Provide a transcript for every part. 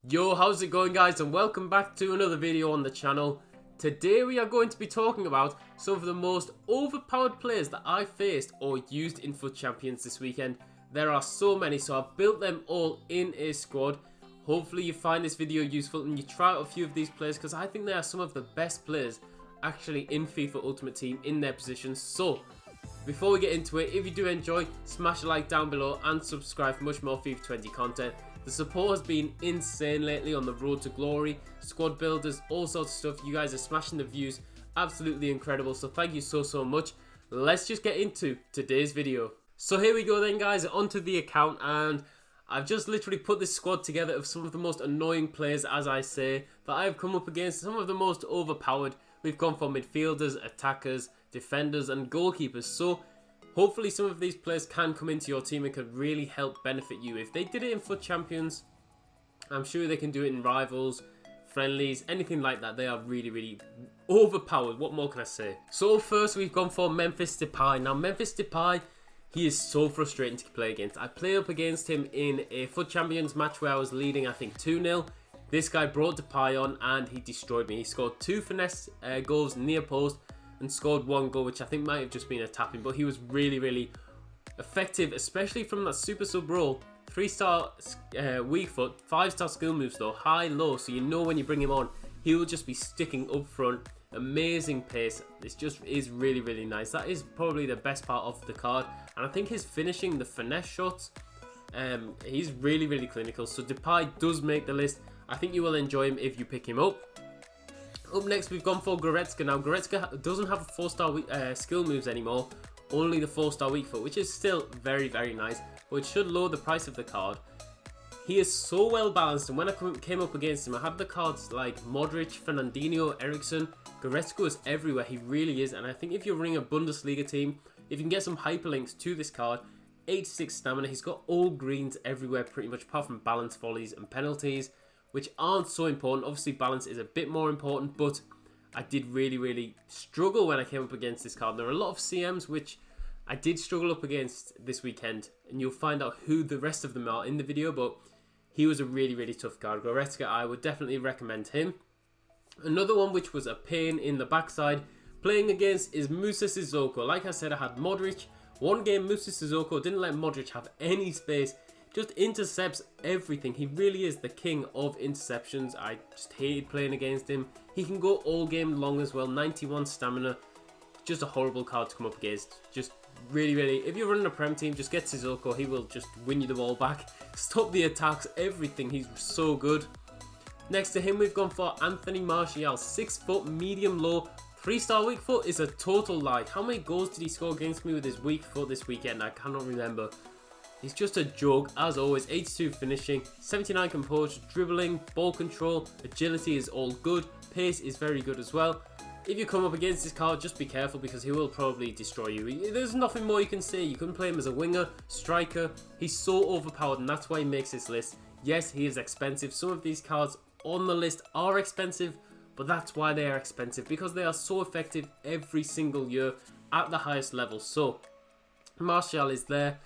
Yo, how's it going guys, and welcome back to another video on the channel. Today we are going to be talking about some of the most overpowered players that I faced or used in FUT Champions this weekend. There are so many, so I've built them all in a squad. Hopefully you find this video useful and you try out a few of these players, because I think they are some of the best players actually in FIFA Ultimate Team in their positions. So before we get into it, if you do enjoy, smash a like down below and subscribe for much more FIFA 20 content. The support has been insane lately on the road to glory, squad builders, all sorts of stuff. You guys are smashing the views, absolutely incredible, so thank you so much. Let's just get into today's video. So here we go then guys, onto the account, and I've just literally put this squad together of some of the most annoying players, as I say, that I've come up against, some of the most overpowered. We've gone for midfielders, attackers, defenders and goalkeepers, so hopefully some of these players can come into your team and could really help benefit you. If they did it in FUT Champions, I'm sure they can do it in Rivals, Friendlies, anything like that. They are really overpowered. What more can I say? So first we've gone for Memphis Depay. Now Memphis Depay, he is so frustrating to play against. I played up against him in a FUT Champions match where I was leading, I think 2-0. This guy brought Depay on and he destroyed me. He scored 2 finesse goals near post and scored 1 goal, which I think might have just been a tapping, but he was really effective, especially from that super sub role. 3-star weak foot, 5-star skill moves though, high low, so you know when you bring him on he will just be sticking up front. Amazing pace. This just is really nice. That is probably the best part of the card, and I think his finishing, the finesse shots, he's really clinical. So Depay does make the list. I think you will enjoy him if you pick him up. Up next we've gone for Goretzka. Now Goretzka doesn't have a 4-star skill moves anymore, only the 4-star weak foot, which is still very nice, but it should lower the price of the card. He is so well balanced, and when I came up against him I had the cards like Modric, Fernandinho, Eriksen. Goretzka is everywhere, he really is, and I think if you're running a Bundesliga team, if you can get some hyperlinks to this card, 86 stamina, he's got all greens everywhere pretty much, apart from balance, volleys and penalties, which aren't so important. Obviously balance is a bit more important, but I did really struggle when I came up against this card. There are a lot of CMs which I did struggle up against this weekend, and you'll find out who the rest of them are in the video, but he was a really tough card. Goretzka, I would definitely recommend him. Another one which was a pain in the backside playing against is Musa Sissoko. Like I said, I had Modric. One game Musa Sissoko didn't let Modric have any space, just intercepts everything. He really is the king of interceptions. I just hated playing against him. He can go all game long as well, 91 stamina. Just a horrible card to come up against. Just really, if you're running a Prem team, just get Sissoko. He will just win you the ball back, stop the attacks, everything. He's so good. Next to him we've gone for Anthony Martial. 6 foot, medium low, 3-star weak foot is a total lie. How many goals did he score against me with his weak foot this weekend? I cannot remember. He's just a joke, as always. 82 finishing, 79 composure, dribbling, ball control, agility is all good, pace is very good as well. If you come up against this card, just be careful because he will probably destroy you. There's nothing more you can say. You can play him as a winger, striker. He's so overpowered, and that's why he makes this list. Yes, he is expensive. Some of these cards on the list are expensive, but that's why they are expensive, because they are so effective every single year at the highest level. So Martial is there,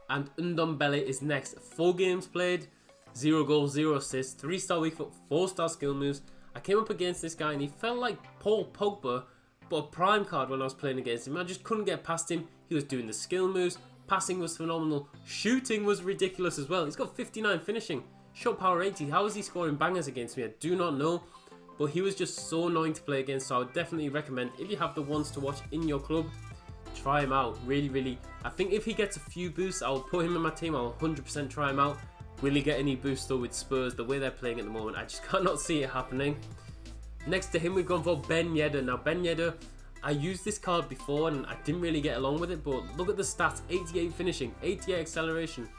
and Ndombele is next. 4 games played, 0 goals, 0 assists, 3-star weak foot, 4-star skill moves. I came up against this guy and he felt like Paul Pogba, but a prime card when I was playing against him. I just couldn't get past him. He was doing the skill moves, passing was phenomenal, shooting was ridiculous as well. He's got 59 finishing, shot power 80. How is he scoring bangers against me? I do not know, but he was just so annoying to play against. So I would definitely recommend, if you have the ones to watch in your club, try him out. Really, I think if he gets a few boosts, I'll put him in my team. I'll 100% try him out. Will he get any boost though with Spurs? The way they're playing at the moment, I just cannot see it happening. Next to him we've gone for Ben Yedder. Now Ben Yedder, I used this card before and I didn't really get along with it, but look at the stats. 88 finishing, 88 acceleration,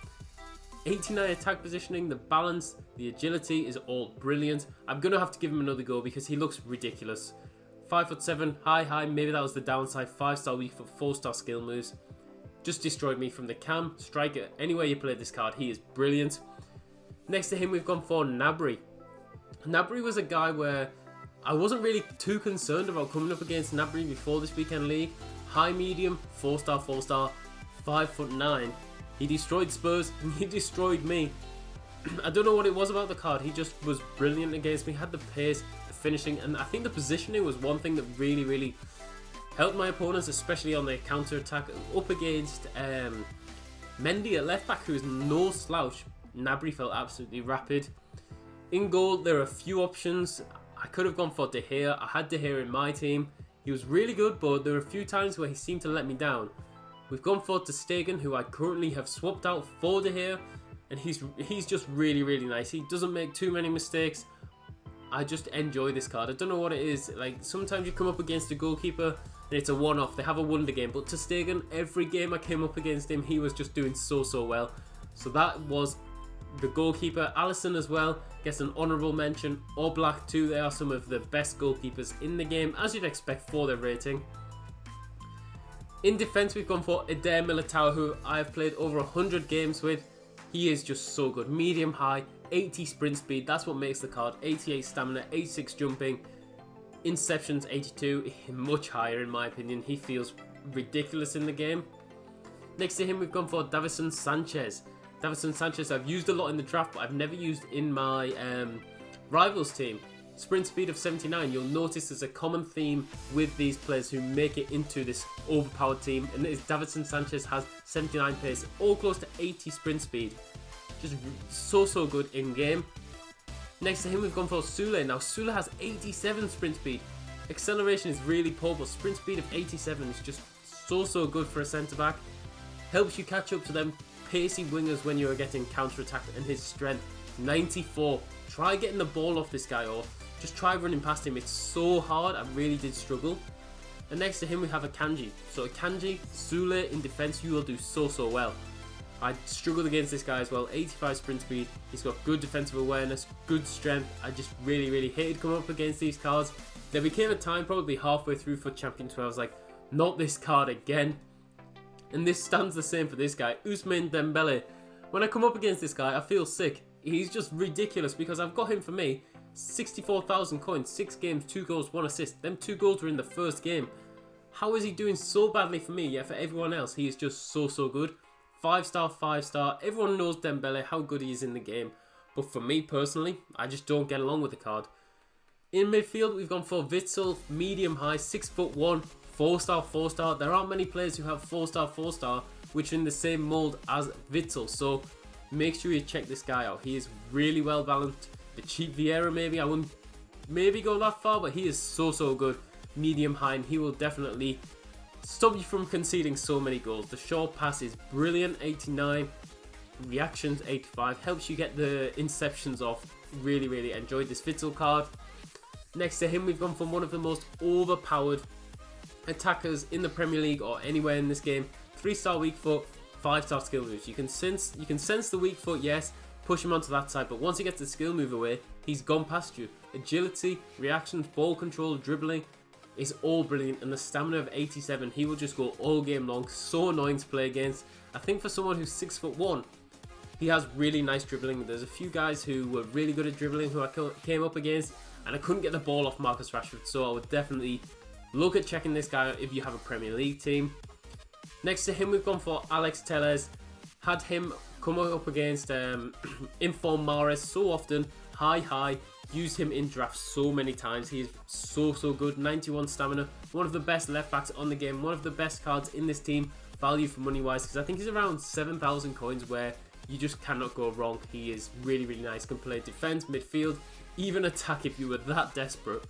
89 attack positioning, the balance, the agility is all brilliant. I'm going to have to give him another go because he looks ridiculous. 5'7", high, maybe that was the downside. 5-star weak foot, 4-star skill moves. Just destroyed me from the cam, striker, anywhere you play this card, he is brilliant. Next to him we've gone for Gnabry. Gnabry was a guy where I wasn't really too concerned about coming up against Gnabry before this weekend league. High, medium, 4-star, 5'9". He destroyed Spurs and he destroyed me. I don't know what it was about the card. He just was brilliant against me. Had the pace, the finishing, and I think the positioning was one thing that really helped my opponents, especially on their counter attack. Up against Mendy at left back, who is no slouch. Gnabry felt absolutely rapid. In goal, there are a few options. I could have gone for De Gea. I had De Gea in my team. He was really good, but there were a few times where he seemed to let me down. We've gone for Ter Stegen, who I currently have swapped out for De Gea, and he's just really nice. He doesn't make too many mistakes. I just enjoy this card. I don't know what it is. Like, sometimes you come up against a goalkeeper and it's a one-off. They have a wonder game, but Ter Stegen, every game I came up against him, he was just doing so well. So that was the goalkeeper. Alisson as well gets an honourable mention. Oblak too. They are some of the best goalkeepers in the game, as you'd expect for their rating. In defence, we've gone for Eder Militao, who I've played over 100 games with. He is just so good. Medium high, 80 sprint speed. That's what makes the card. 88 stamina, 86 jumping. Interceptions, 82. Much higher in my opinion. He feels ridiculous in the game. Next to him, we've gone for Davinson Sanchez. Davinson Sanchez I've used a lot in the draft, but I've never used in my rivals team. Sprint speed of 79. You'll notice there's a common theme with these players who make it into this overpowered team, and it is Davinson Sanchez has 79 pace, all close to 80 sprint speed. Just so good in game. Next to him, we've gone for Sule. Now Sule has 87 sprint speed. Acceleration is really poor, but sprint speed of 87 is just so good for a centre back. Helps you catch up to them pacey wingers when you're getting counter attacked, and his strength 94. Try getting the ball off this guy, or just try running past him. It's so hard. I really did struggle. And next to him we have Akanji. So Akanji, Sule in defence, you will do so well. I struggled against this guy as well. 85 sprint speed. He's got good defensive awareness, good strength. I just really hated coming up against these cards. There became a time probably halfway through FUT Champions where I was like, not this card again. And this stands the same for this guy, Ousmane Dembele. When I come up against this guy, I feel sick. He's just ridiculous because I've got him for me. 64,000 coins, 6 games, 2 goals, 1 assist. Them 2 goals were in the first game. How is he doing so badly for me, yet for everyone else, he is just so good. 5-star, 5-star. Everyone knows Dembele, how good he is in the game. But for me personally, I just don't get along with the card. In midfield, we've gone for Witsel, medium high, 6'1", 4-star, 4-star. There aren't many players who have 4-star, 4-star, which are in the same mould as Witsel. So make sure you check this guy out. He is really well balanced. The cheap Vieira, maybe I wouldn't maybe go that far, but he is so good. Medium high, and he will definitely stop you from conceding so many goals. The short pass is brilliant, 89. Reactions, 85. Helps you get the interceptions off. Really enjoyed this Witsel card. Next to him, we've gone for one of the most overpowered attackers in the Premier League or anywhere in this game. 3-star weak foot, 5-star skill moves. You can sense the weak foot, yes, push him onto that side, but once he gets the skill move away, he's gone past you. Agility, reactions, ball control, dribbling is all brilliant, and the stamina of 87, he will just go all game long. So annoying to play against. I think for someone who's 6'1", he has really nice dribbling. There's a few guys who were really good at dribbling who I came up against, and I couldn't get the ball off Marcus Rashford, so I would definitely look at checking this guy out if you have a Premier League team. Next to him, we've gone for Alex Telles. Had him come up against Inform Mahrez so often. High. Used him in drafts so many times. He is so good. 91 stamina. One of the best left backs on the game. One of the best cards in this team, value for money wise, because I think he's around 7,000 coins, where you just cannot go wrong. He is really nice. Can play defense, midfield, even attack if you were that desperate.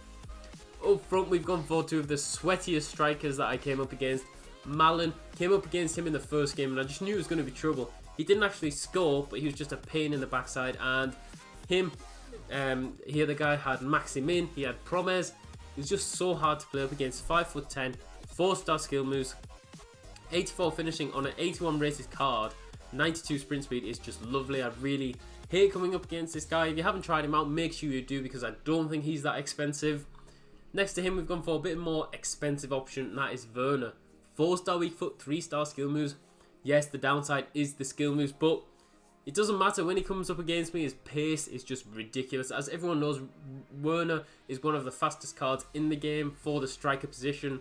Up front, we've gone for two of the sweatiest strikers that I came up against. Malin, came up against him in the first game, and I just knew it was going to be trouble. He didn't actually score, but he was just a pain in the backside. And him, here the guy had Maximin, he had Promes. It was just so hard to play up against. 5'10", 4-star skill moves, 84 finishing on an 81 rated card, 92 sprint speed is just lovely. I really hate coming up against this guy. If you haven't tried him out, make sure you do, because I don't think he's that expensive. Next to him, we've gone for a bit more expensive option, and that is Werner. 4-star weak foot, 3-star skill moves. Yes, the downside is the skill moves, but it doesn't matter when he comes up against me. His pace is just ridiculous. As everyone knows, Werner is one of the fastest cards in the game for the striker position.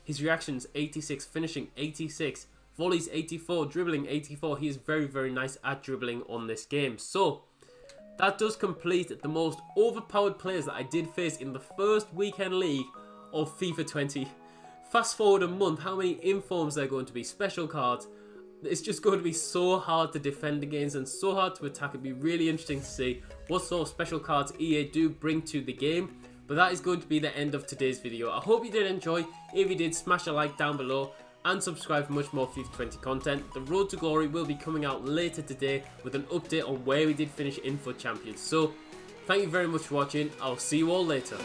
His reactions, 86, finishing 86, volleys 84, dribbling 84. He is very nice at dribbling on this game. So, that does complete the most overpowered players that I did face in the first weekend league of FIFA 20. Fast forward a month, how many informs there are going to be, special cards. It's just going to be so hard to defend against and so hard to attack. It'd be really interesting to see what sort of special cards EA do bring to the game. But that is going to be the end of today's video. I hope you did enjoy. If you did, smash a like down below and subscribe for much more FIFA 20 content. The Road to Glory will be coming out later today with an update on where we did finish in FUT Champions. So, thank you very much for watching. I'll see you all later.